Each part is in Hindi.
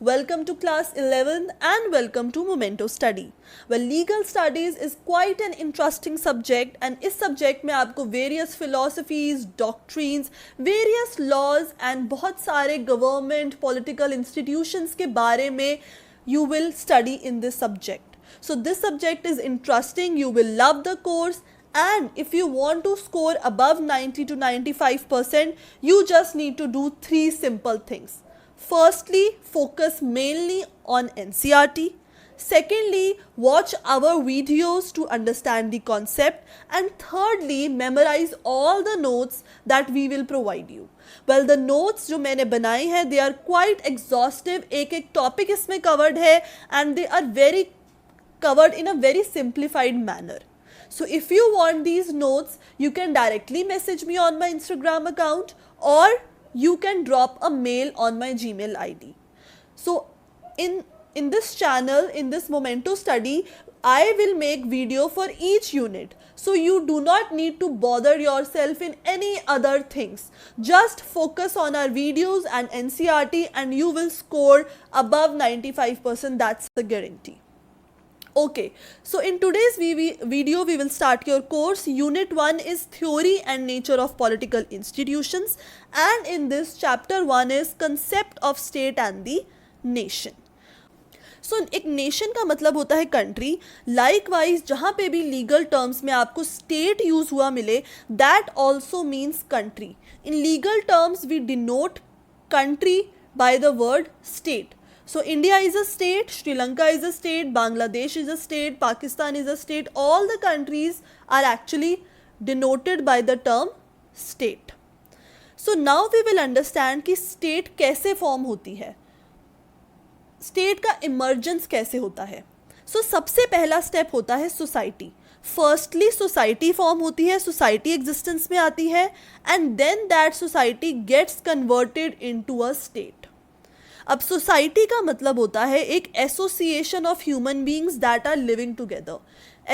Welcome to class 11 and welcome to Momento Study. Well, legal studies is quite an interesting subject and इस subject में आपको various philosophies, doctrines, various laws and बहुत सारे government, political institutions के बारे में you will study in this subject. So this subject is interesting, you will love the course. And if you want to score above 90 to 95%, you just need to do three simple things. Firstly, focus mainly on NCERT. Secondly, watch our videos to understand the concept. And thirdly, memorize all the notes that we will provide you. Well, the notes जो मैंने बनाए हैं, they are quite exhaustive. एक topic इसमें covered है and they are very covered in a very simplified manner. So if you want these notes, you can directly message me on my Instagram account or you can drop a mail on my Gmail ID. So in this channel, in this Momento Study, I will make video for each unit. So you do not need to bother yourself in any other things. Just focus on our videos and NCERT and you will score above 95%. That's the guarantee. Okay, so in today's video we will start your course. Unit 1 is Theory and Nature of Political Institutions, and in this chapter 1 is Concept of State and the Nation. So एक nation का मतलब होता है country. Likewise जहाँ पे भी legal terms में आपको state use हुआ मिले, that also means country. In legal terms we denote country by the word state. So India is a state, Sri Lanka is a state, Bangladesh is a state, Pakistan is a state. All the countries are actually denoted by the term state. So now we will understand कि state कैसे form होती है, state का emergence कैसे होता है. So सबसे पहला step होता है society. Firstly society form होती है, society existence में आती है and then that society gets converted into a state. अब सोसाइटी का मतलब होता है एक association of human beings that are living together.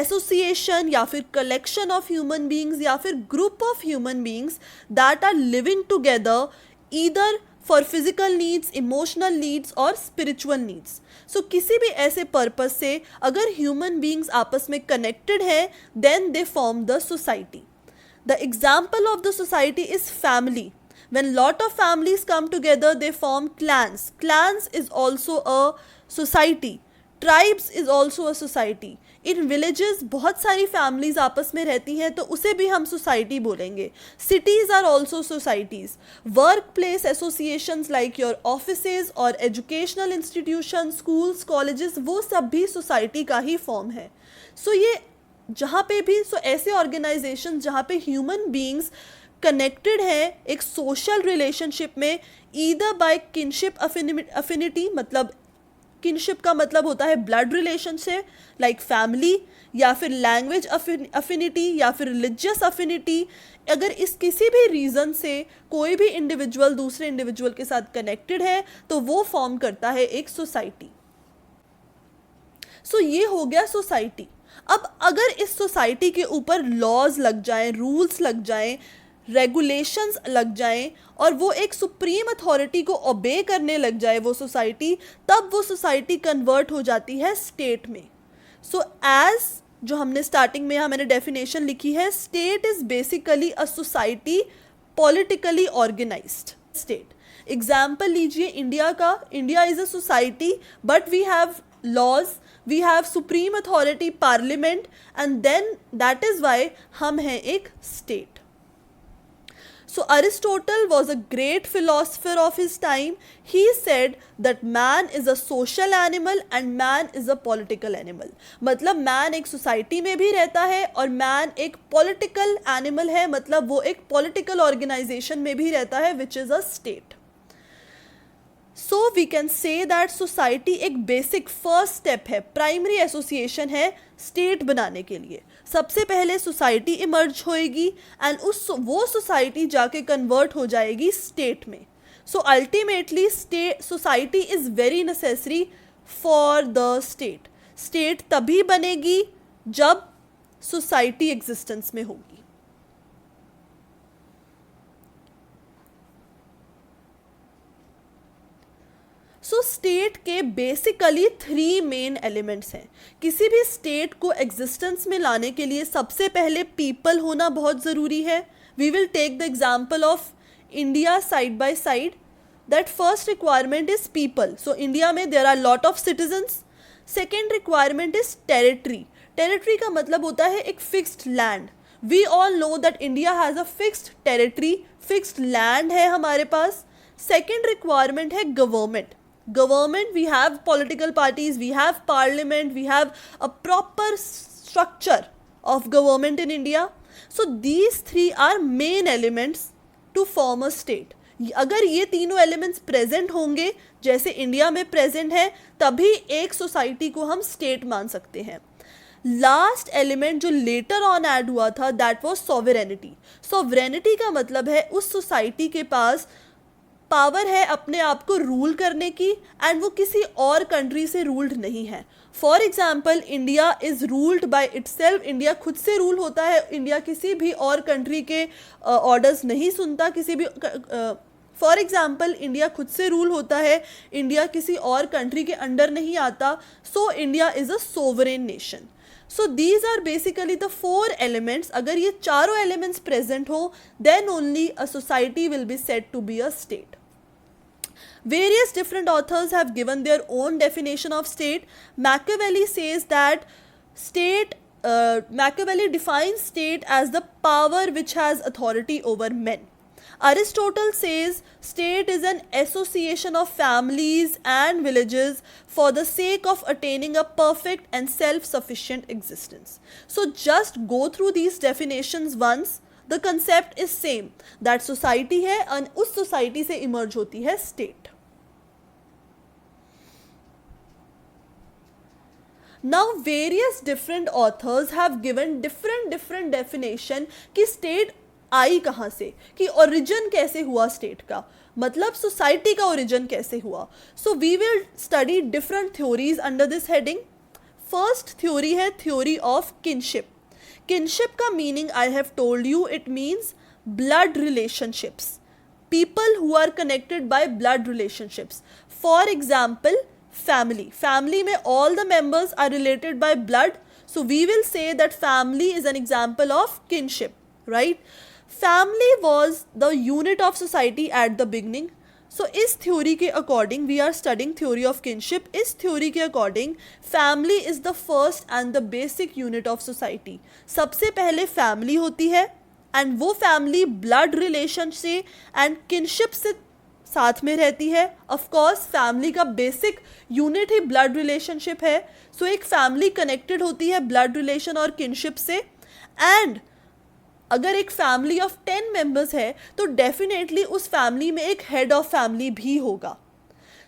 Association या फिर कलेक्शन ऑफ ह्यूमन बींग्स या फिर group of human beings that are living together either for physical needs, emotional needs और स्पिरिचुअल नीड्स. सो किसी भी ऐसे पर्पज से अगर ह्यूमन बींग्स आपस में कनेक्टेड हैं then they form the society. The example of the society is family. When lot of families come together, they form clans. Clans is also a society. Tribes is also a society. In villages बहुत सारी families आपस में रहती हैं तो उसे भी हम society बोलेंगे. Cities are also societies. Workplace associations like your offices or educational institutions, schools, colleges, वो सब भी society का ही form है. So ये जहाँ पे भी ऐसे organizations जहाँ पे human beings कनेक्टेड है एक सोशल रिलेशनशिप में ईदर बाय किनशिप अफिनिटी, मतलब किनशिप का मतलब होता है ब्लड रिलेशनशिप लाइक फैमिली, या फिर लैंग्वेज अफिनिटी या फिर रिलीजियस अफिनिटी. अगर इस किसी भी रीज़न से कोई भी इंडिविजुअल दूसरे इंडिविजुअल के साथ कनेक्टेड है तो वो फॉर्म करता है एक सोसाइटी. सो ये हो गया सोसाइटी. अब अगर इस सोसाइटी के ऊपर लॉज लग जाएं, रूल्स लग जाएं, रेगुलेशंस लग जाएं और वो एक सुप्रीम अथॉरिटी को ओबे करने लग जाए वो सोसाइटी, तब वो सोसाइटी कन्वर्ट हो जाती है स्टेट में. सो एज जो हमने स्टार्टिंग में यहाँ मैंने डेफिनेशन लिखी है, state is basically a society politically organised state. Example लीजिए इंडिया का. India is a society but we have laws, we have supreme authority parliament and then that is why हम हैं एक स्टेट. So Aristotle was a great philosopher of his time. He said that man is a social animal and man is a political animal. मतलब man एक society में भी रहता है और man एक political animal है, मतलब वो एक political organization में भी रहता है which is a state. So we can say that society एक basic first step है, primary association है state बनाने के लिए. सबसे पहले सोसाइटी इमर्ज होएगी एंड वो सोसाइटी जाके कन्वर्ट हो जाएगी स्टेट में. So ultimately society is very necessary for the state. State तभी बनेगी जब सोसाइटी एग्जिस्टेंस में होगी. So स्टेट के बेसिकली 3 मेन एलिमेंट्स हैं। किसी भी स्टेट को एग्जिस्टेंस में लाने के लिए सबसे पहले पीपल होना बहुत ज़रूरी है। We will take the example of India side by side. That first requirement is people. So India में there are lot of citizens. Second requirement is territory. Territory का मतलब होता है एक fixed land. We all know that India has a fixed territory, fixed land है हमारे पास। सेकेंड रिक्वायरमेंट है government. Government, we have political parties, we have parliament, we have a proper structure of government in India. So these 3 are main elements to form a state. अगर ये तीनों एलिमेंट्स प्रेजेंट होंगे जैसे इंडिया में प्रेजेंट है, तभी एक सोसाइटी को हम स्टेट मान सकते हैं। लास्ट एलिमेंट जो लेटर ऑन ऐड हुआ था दैट वाज सॉवरेनिटी। सॉवरेनिटी का मतलब है उस सोसाइटी के पास पावर है अपने आप को रूल करने की, एंड वो किसी और कंट्री से रूल्ड नहीं है। For example, India is ruled by itself. India खुद से रूल होता है। इंडिया किसी भी और कंट्री के ऑर्डर्स नहीं सुनता। किसी भी फॉर एग्जाम्पल, इंडिया खुद से रूल होता है। इंडिया किसी और कंट्री के अंडर नहीं आता। So India is a sovereign nation. So these are basically the 4 elements. अगर ये चारों एलिमेंट्स प्रेजेंट हो, then only a society will be said to be a state. Various different authors have given their own definition of state. Machiavelli says that Machiavelli defines state as the power which has authority over men. Aristotle says state is an association of families and villages for the sake of attaining a perfect and self-sufficient existence. So just go through these definitions once. The concept is same, that society है and उस society से emerge होती है state. Now various different authors have given different definition कि state आई कहाँ से, कि origin कैसे हुआ state का, मतलब society का origin कैसे हुआ. So we will study different theories under this heading. First theory है theory of kinship. Kinship का meaning I have told you, it means blood relationships. People who are connected by blood relationships. For example, family. Family में all the members are related by blood. So we will say that family is an example of kinship, right? Family was the unit of society at the beginning. So इस theory के according, we are studying theory of kinship. इस theory के according, family is the first and the basic unit of society. सबसे पहले family होती है, and वो family blood relation से and kinship से साथ में रहती है. Of course family का basic unit ही blood relationship है. So एक family connected होती है blood relation और kinship से, and अगर एक फैमिली ऑफ 10 मेंबर्स है तो डेफिनेटली उस फैमिली में एक हेड ऑफ फैमिली भी होगा.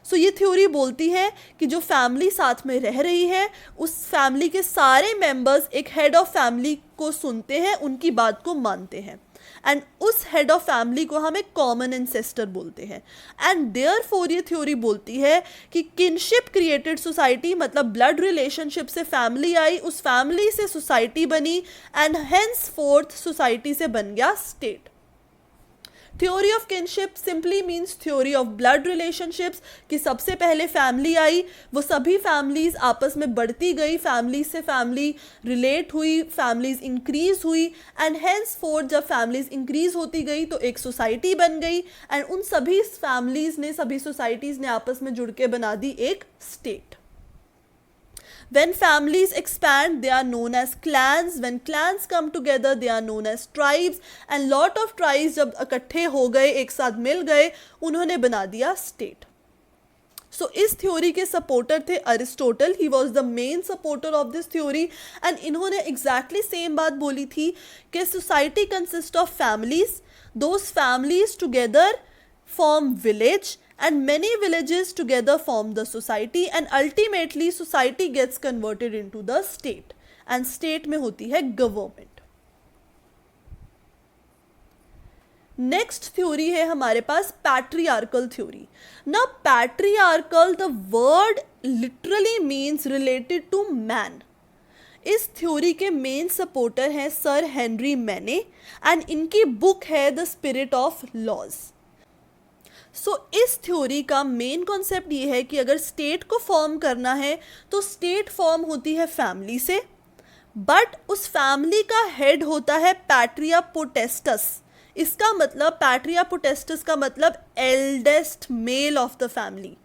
सो ये थ्योरी बोलती है कि जो फैमिली साथ में रह रही है उस फैमिली के सारे मेंबर्स एक हेड ऑफ फैमिली को सुनते हैं, उनकी बात को मानते हैं, एंड उस हेड ऑफ फैमिली को हम एक कॉमन एंसेस्टर बोलते हैं. एंड देयरफॉर ये थ्योरी बोलती है कि किनशिप क्रिएटेड सोसाइटी, मतलब ब्लड रिलेशनशिप से फैमिली आई, उस फैमिली से सोसाइटी बनी, एंड हेंस फोर्थ सोसाइटी से बन गया state. Theory of kinship simply means theory of blood relationships, कि सबसे पहले फैमिली आई, वो सभी फैमिलीज आपस में बढ़ती गई, फैमिली से फैमिली रिलेट हुई, फैमिलीज इंक्रीज हुई, एंड हेंस फोर्थ जब फैमिलीज इंक्रीज होती गई तो एक सोसाइटी बन गई, एंड उन सभी फैमिलीज ने, सभी सोसाइटीज ने आपस में जुड़ के बना दी एक state. When families expand, they are known as clans. When clans come together, they are known as tribes. And lot of tribes जब इकट्ठे हो गए, एक साथ मिल गए, उन्होंने बना दिया state. So इस थ्योरी के सपोर्टर थे Aristotle. He was the main supporter of this theory. And इन्होंने exactly same बात बोली थी कि society consists of families. Those families together form village. And many villages together form the society, and ultimately society gets converted into the state, and state में होती है government. Next theory है हमारे पास patriarchal theory. Now patriarchal, the word literally means related to man. इस थ्योरी के मेन सपोर्टर हैं सर हेनरी मैने, एंड इनकी बुक है द स्पिरिट ऑफ लॉज. सो इस थ्योरी का मेन कॉन्सेप्ट ये है कि अगर स्टेट को फॉर्म करना है तो स्टेट फॉर्म होती है फैमिली से, बट उस फैमिली का हेड होता है पैट्रिया पोटेस्टस। इसका मतलब, पैट्रिया पोटेस्टस का मतलब eldest male of the family.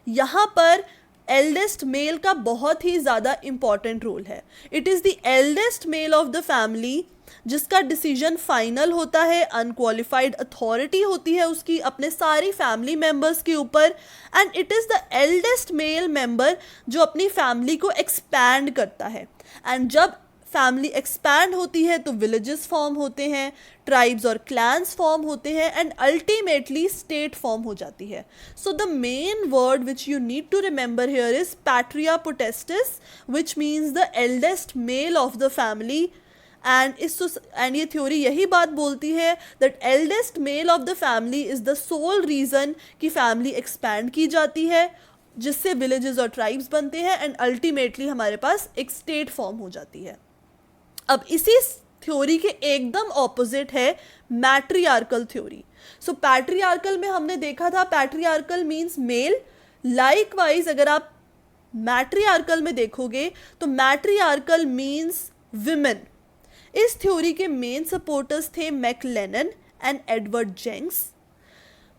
यहाँ पर एल्डेस्ट मेल का बहुत ही ज़्यादा इंपॉर्टेंट रोल है। It is the eldest male of the family जिसका डिसीजन फाइनल होता है, अनक्वालिफाइड अथॉरिटी होती है उसकी अपने सारी फैमिली मेंबर्स के ऊपर, and it is the eldest male member जो अपनी फैमिली को एक्सपैंड करता है। एंड जब फैमिली एक्सपैंड होती है तो विलेजेस फॉर्म होते हैं, ट्राइब्स और क्लैंस फॉर्म होते हैं, एंड अल्टीमेटली स्टेट फॉर्म हो जाती है। So the main word which you need to remember here is patria potestas, which means the eldest male of the family. And ये थ्योरी यही बात बोलती है that eldest male of the family is the sole reason कि फैमिली एक्सपैंड की जाती है, जिससे विलेजेस और ट्राइब्स बनते हैं, एंड अल्टीमेटली हमारे पास एक स्टेट फॉर्म हो जाती है। अब इसी थ्योरी के एकदम ऑपोजिट है मैट्रियार्कल थ्योरी। सो पैट्रियार्कल में हमने देखा था, पैट्रियार्कल मीन्स मेल। लाइकवाइज अगर आप मैट्रियार्कल में देखोगे तो मैट्रियार्कल मीन्स विमेन। इस थ्योरी के मेन सपोर्टर्स थे मैकलेनन एंड एडवर्ड जेंक्स।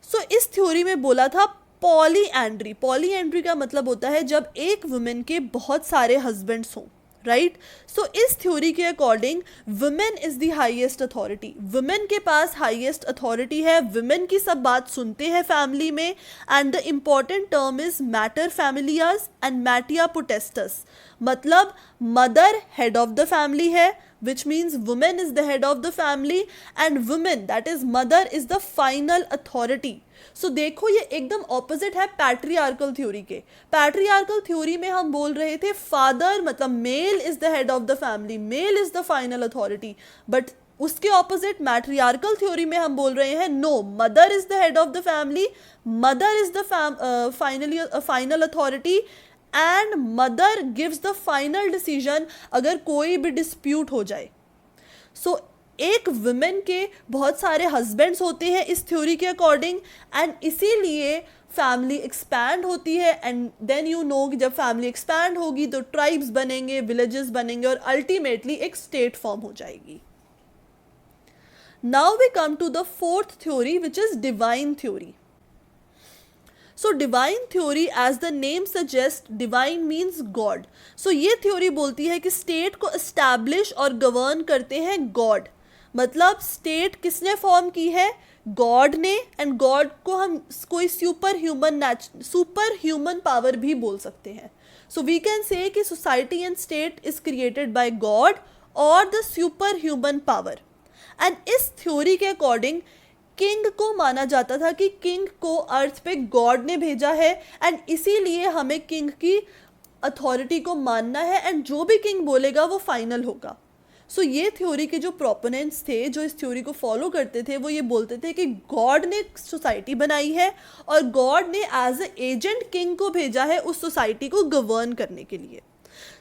सो इस थ्योरी में बोला था पॉलीएंड्री। पॉलीएंड्री का मतलब होता है जब एक वुमेन के बहुत सारे हस्बैंड्स हों, राइट। सो इस थ्योरी के according women is the highest authority. Women के पास हाईएस्ट अथॉरिटी है, वुमेन की सब बात सुनते हैं फैमिली में, and the important term is mater familias and matria potestas. मतलब mother head of the family है, which means woman is the head of the family, and woman, that is mother, is the final authority. So देखो ये एकदम ऑपोजिट है पैट्रियार्कल थ्योरी के। पैट्रियार्कल थ्योरी में हम बोल रहे थे फादर मतलब male is the head of the family, male is the final authority, but उसके ऑपोजिट मैट्रियार्कल थ्योरी में हम बोल रहे हैं no, mother is the head of the family, mother is the final authority, and mother gives the final decision अगर कोई भी डिस्प्यूट हो जाए। सो एक वुमेन के बहुत सारे हस्बैंड्स होते हैं इस थ्योरी के अकॉर्डिंग, एंड इसीलिए फैमिली एक्सपैंड होती है, एंड देन यू नो कि जब फैमिली एक्सपैंड होगी तो ट्राइब्स बनेंगे, विलेजेस बनेंगे, और अल्टीमेटली एक स्टेट फॉर्म हो जाएगी। Now we come to the fourth theory which is divine theory. So divine theory, as the name suggest, divine means God. So ये थ्योरी बोलती है कि स्टेट को एस्टैब्लिश और गवर्न करते हैं गॉड। मतलब स्टेट किसने फॉर्म की है? गॉड ने, एंड गॉड को हम कोई सुपर ह्यूमन पावर भी बोल सकते हैं। सो वी कैन से कि society and state is created by God और the super human power. And इस थ्योरी के अकॉर्डिंग किंग को माना जाता था कि किंग को अर्थ पे गॉड ने भेजा है, एंड इसीलिए हमें किंग की अथॉरिटी को मानना है, एंड जो भी किंग बोलेगा वो फाइनल होगा। सो ये थ्योरी के जो प्रोपोनेंट्स थे, जो इस थ्योरी को फॉलो करते थे, वो ये बोलते थे कि गॉड ने सोसाइटी बनाई है और गॉड ने एज ए एजेंट किंग को भेजा है उस सोसाइटी को गवर्न करने के लिए।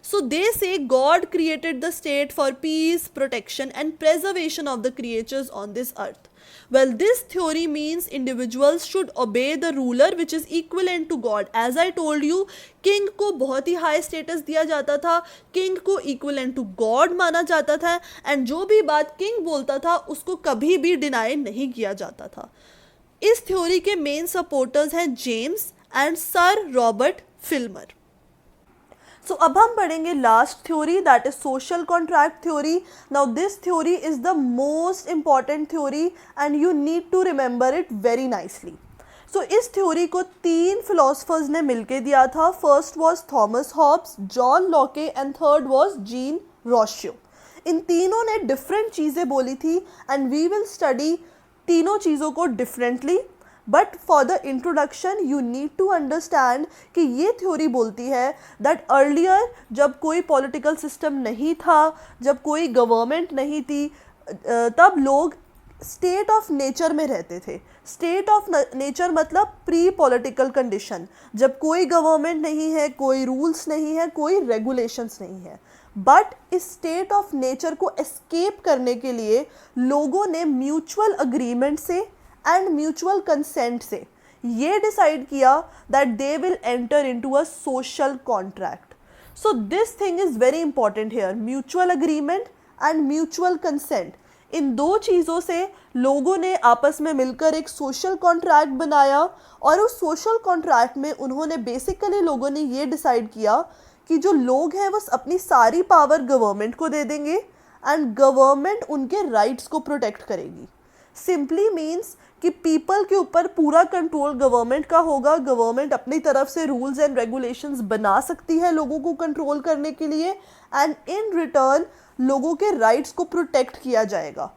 So they say God created the state for peace, protection and preservation of the creatures on this earth. Well, this theory means individuals should obey the ruler which is equivalent to God. As I told you, king को बहुत ही high status दिया जाता था, king को equivalent to God माना जाता था, and जो भी बात king बोलता था उसको कभी भी deny नहीं किया जाता था। इस theory के main supporters हैं James and sir Robert Filmer. So अब हम पढ़ेंगे last theory, that is social contract theory. Now this theory is the most important theory and you need to remember it very nicely. So इस थ्योरी को 3 फिलोसफर्स ने मिलके दिया था। First was Thomas Hobbes, John Locke, and third was Jean Rousseau. इन तीनों ने डिफरेंट चीज़ें बोली थी, एंड वी विल स्टडी तीनों चीज़ों को differently. But for the introduction you need to understand कि ये थ्योरी बोलती है दैट अर्लियर जब कोई पॉलिटिकल सिस्टम नहीं था, जब कोई गवर्नमेंट नहीं थी, तब लोग स्टेट ऑफ नेचर में रहते थे। स्टेट ऑफ नेचर मतलब प्री पॉलिटिकल कंडीशन, जब कोई गवर्नमेंट नहीं है, कोई रूल्स नहीं है, कोई रेगुलेशंस नहीं है। बट इस स्टेट ऑफ नेचर को एस्केप करने के लिए लोगों ने म्यूचुअल अग्रीमेंट से एंड म्यूचुअल कंसेंट से ये डिसाइड किया that they will enter into a social contract. So this thing is very important here, mutual agreement and mutual consent. इन दो चीज़ों से लोगों ने आपस में मिलकर एक सोशल कॉन्ट्रैक्ट बनाया, और उस सोशल कॉन्ट्रैक्ट में उन्होंने बेसिकली लोगों ने ये डिसाइड किया कि जो लोग हैं वो अपनी सारी पावर गवर्नमेंट को दे देंगे एंड गवर्नमेंट उनके राइट्स को प्रोटेक्ट करेगी. सिंपली मीन्स कि पीपल के ऊपर पूरा कंट्रोल गवर्नमेंट का होगा. गवर्नमेंट अपनी तरफ से रूल्स एंड रेगुलेशंस बना सकती है लोगों को कंट्रोल करने के लिए, एंड इन रिटर्न लोगों के राइट्स को प्रोटेक्ट किया जाएगा.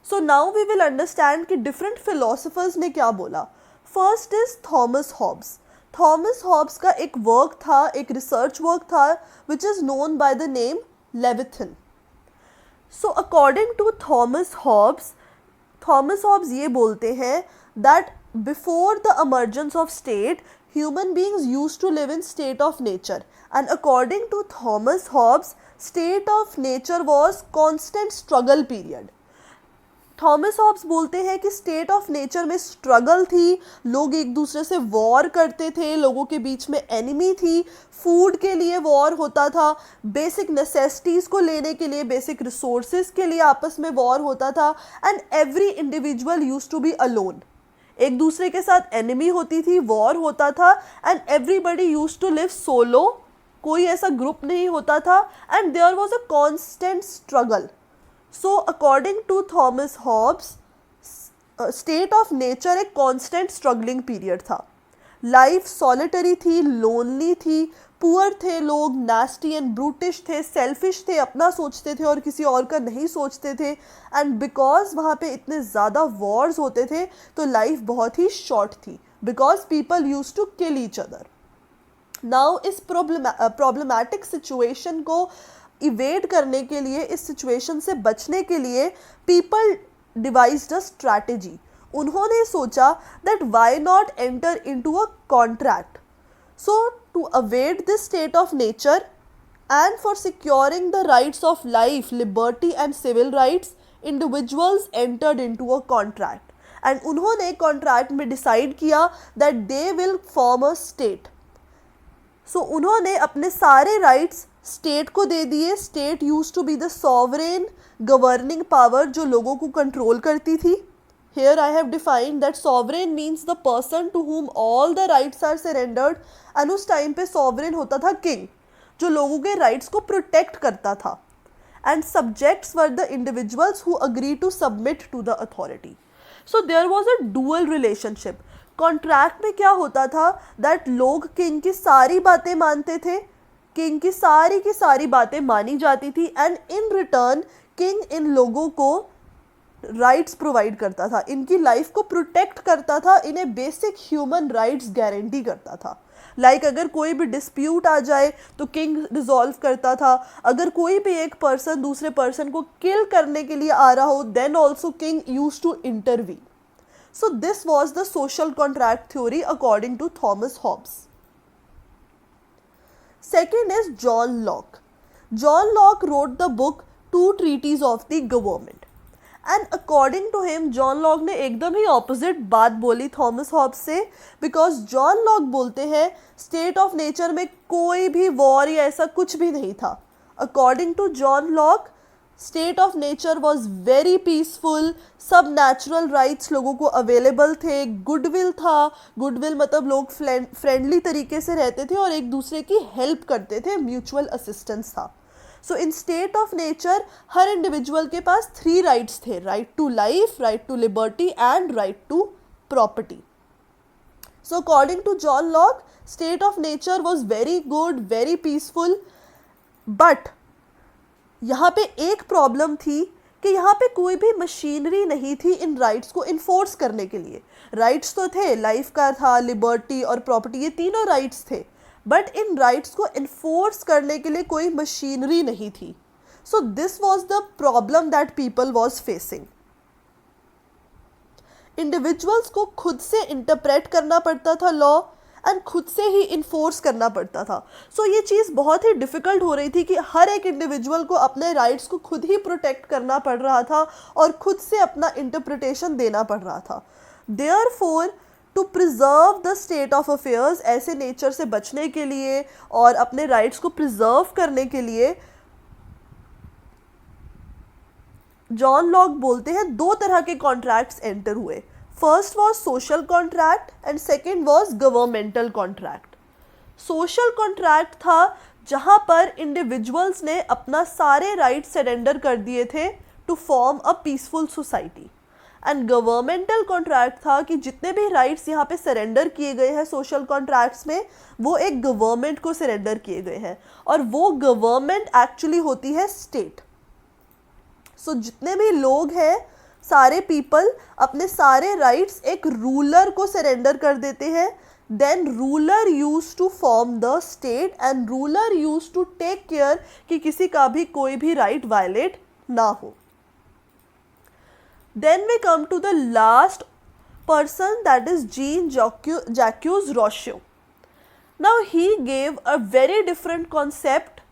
So now we will understand कि डिफरेंट फिलोसफर्स ने क्या बोला. First is Thomas Hobbes. Thomas Hobbes का एक वर्क था, एक रिसर्च वर्क था which is known by the name Leviathan. So according to Thomas Hobbes ये बोलते हैं that before the emergence of state, human beings used to live in state of nature, and according to Thomas Hobbes, state of nature was constant struggle period. Thomas Hobbes बोलते हैं कि स्टेट ऑफ नेचर में स्ट्रगल थी, लोग एक दूसरे से वॉर करते थे, लोगों के बीच में एनिमी थी, फूड के लिए वॉर होता था, बेसिक नेसेसिटीज़ को लेने के लिए, बेसिक रिसोर्सेज के लिए आपस में वॉर होता था, and every individual used to be alone. एक दूसरे के साथ एनिमी होती थी, वॉर होता था, and everybody used to live solo. कोई ऐसा ग्रुप नहीं होता था, and there was a constant struggle. So according to Thomas Hobbes, state of nature एक constant struggling period था. Life solitary थी, lonely थी, poor थे लोग, nasty and brutish थे, selfish थे, अपना सोचते थे और किसी और का नहीं सोचते थे, and because वहाँ पे इतने ज़्यादा wars होते थे तो life बहुत ही short थी, because people used to kill each other. Now इस problematic situation को इवेड करने के लिए, इस सिचुएशन से बचने के लिए पीपल डिवाइज्ड अ स्ट्रैटेजी. उन्होंने सोचा that why not enter into a contract. So to avoid this state of nature and for securing the rights of life, liberty and civil rights, individuals entered into a contract. And उन्होंने कॉन्ट्रैक्ट में डिसाइड किया that they will form a state. So उन्होंने अपने सारे राइट्स स्टेट को दे दिए. State use to be the sovereign governing power जो लोगों को कंट्रोल करती थी. Here I have defined that sovereign means the person to whom all the rights are surrendered, and उस टाइम पे सॉवरेन होता था किंग, जो लोगों के राइट्स को प्रोटेक्ट करता था, and subjects were the individuals who agree to submit to the authority. So there was a dual relationship. Contract में क्या होता था दैट लोग किंग की सारी बातें मानते थे, किंग की सारी बातें मानी जाती थी, and in return king in लोगों को राइट्स प्रोवाइड करता था, इनकी लाइफ को प्रोटेक्ट करता था, इन्हें बेसिक ह्यूमन राइट्स गारंटी करता था. लाइक अगर कोई भी डिस्प्यूट आ जाए तो किंग रिजॉल्व करता था. अगर कोई भी एक पर्सन दूसरे पर्सन को किल करने के लिए आ रहा हो, then also king use to intervene. So this was the social contract theory according to Thomas Hobbes. Second is John Locke. John Locke wrote the book Two Treatises of the Government. And according to him, John Locke ने एकदम ही opposite बात बोली थॉमस हॉब्स से, because John Locke बोलते हैं state of nature में कोई भी war या ऐसा कुछ भी नहीं था. According to John Locke, state of nature was very peaceful, सब नेचुरल राइट्स लोगों को अवेलेबल थे, गुडविल था. गुडविल मतलब लोग फ्रेंडली तरीके से रहते थे और एक दूसरे की हेल्प करते थे, म्यूचुअल असिस्टेंस था. So in state of nature हर इंडिविजुअल के पास 3 राइट्स थे, right to life, right to liberty and right to property. So according to John Locke, state of nature was very good, very peaceful. But यहाँ पे एक प्रॉब्लम थी कि यहाँ पे कोई भी मशीनरी नहीं थी इन राइट्स को इन्फोर्स करने के लिए. राइट्स तो थे, लाइफ का था, लिबर्टी और प्रॉपर्टी, ये तीनों राइट्स थे, बट इन राइट्स को इन्फोर्स करने के लिए कोई मशीनरी नहीं थी. सो this was the problem that people was facing. Individuals को खुद से इंटरप्रेट करना पड़ता था लॉ, एंड खुद से ही इन्फोर्स करना पड़ता था. सो ये चीज़ बहुत ही डिफ़िकल्ट हो रही थी कि हर एक इंडिविजुअल को अपने राइट्स को खुद ही प्रोटेक्ट करना पड़ रहा था और खुद से अपना इंटरप्रिटेशन देना पड़ रहा था. Therefore, to preserve the state of affairs, ऐसे नेचर से बचने के लिए और अपने राइट्स को प्रिजर्व करने के लिए जॉन लॉक बोलते हैं दो तरह के कॉन्ट्रैक्ट्स एंटर हुए. First was social contract and second was governmental contract. Social contract था जहां पर इंडिविजुअल्स ने अपना सारे राइट्स सरेंडर कर दिए थे to form a peaceful society. And governmental contract था कि जितने भी राइट्स यहाँ पे सरेंडर किए गए हैं सोशल कॉन्ट्रैक्ट्स में, वो एक गवर्नमेंट को सरेंडर किए गए हैं और वो गवर्नमेंट एक्चुअली होती है स्टेट. सो जितने भी लोग हैं, सारे पीपल अपने सारे राइट्स एक रूलर को सरेंडर कर देते हैं. Then ruler use to form the state and ruler use to take care कि किसी का भी कोई भी राइट वायलेट ना हो. Then we come to the last person, that is Jean-Jacques Rousseau. Now he gave a very different concept.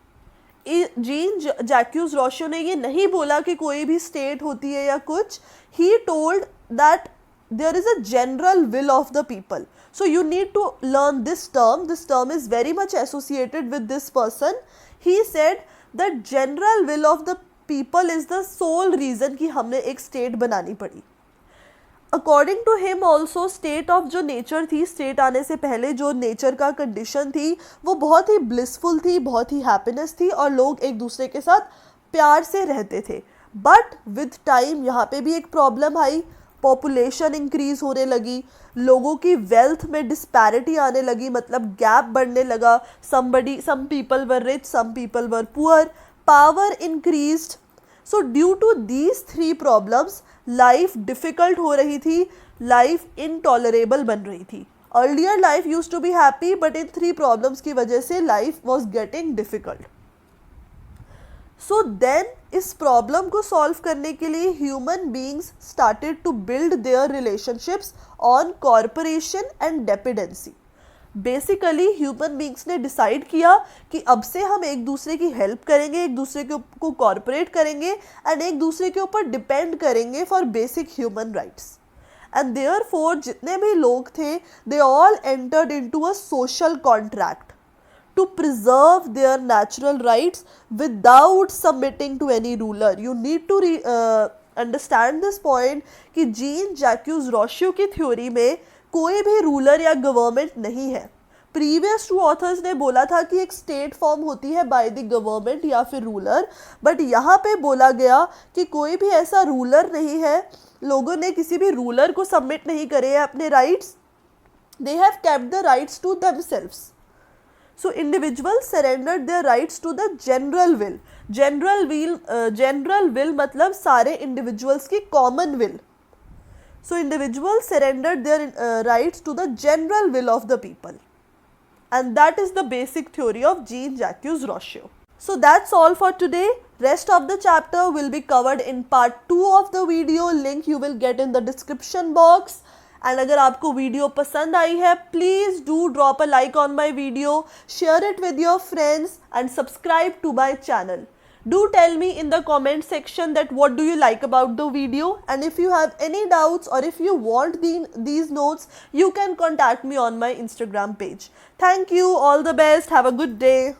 Jean-Jacques Rousseau ने ये नहीं बोला कि कोई भी स्टेट होती है या कुछ. He told that there is a general will of the people. So you need to learn this term. This term is very much associated with this person. He said that general will of the people is the sole reason कि हमने एक स्टेट बनानी पड़ी. According to him also state of जो नेचर थी, स्टेट आने से पहले जो नेचर का कंडीशन थी वो बहुत ही ब्लिसफुल थी, बहुत ही हैप्पीनेस थी और लोग एक दूसरे के साथ प्यार से रहते थे. बट विद टाइम यहाँ पे भी एक प्रॉब्लम आई. पॉपुलेशन इंक्रीज होने लगी, लोगों की वेल्थ में डिस्पैरिटी आने लगी, मतलब गैप बढ़ने लगा. Some people were rich, some people were poor. Power increased. So due to these three problems, life difficult हो रही थी, life intolerable बन रही थी. Earlier life used to be happy, but in three problems की वजह से life was getting difficult. So then इस problem को solve करने के लिए human beings started to build their relationships on cooperation and dependency. Basically human beings ने डिसाइड किया कि अब से हम एक दूसरे की हेल्प करेंगे, एक दूसरे को कॉर्पोरेट करेंगे एंड एक दूसरे के ऊपर डिपेंड करेंगे for basic human rights. And therefore जितने भी लोग थे, they all entered into a social contract to preserve their natural rights without submitting to any ruler. You need to understand this point कि जीन जैक्यूज रोस्यो की थ्योरी में कोई भी रूलर या गवर्नमेंट नहीं है. प्रीवियस टू ऑथर्स ने बोला था कि एक स्टेट फॉर्म होती है बाय द गवर्नमेंट या फिर रूलर, बट यहाँ पे बोला गया कि कोई भी ऐसा रूलर नहीं है. लोगों ने किसी भी रूलर को सबमिट नहीं करे हैं अपने rights. They have kept the rights to themselves. So individuals surrendered their rights to the general will. General will मतलब सारे इंडिविजुअल्स की common will. So individuals surrendered their rights to the general will of the people, and that is the basic theory of Jean-Jacques Rousseau. So that's all for today. Rest of the chapter will be covered in part 2 of the video. Link you will get in the description box. And अगर आपको वीडियो पसंद आई है, please do drop a like on my video, share it with your friends and subscribe to my channel. Do tell me in the comment section that what do you like about the video, and if you have any doubts or if you want these notes, you can contact me on my Instagram page. Thank you, all the best, have a good day.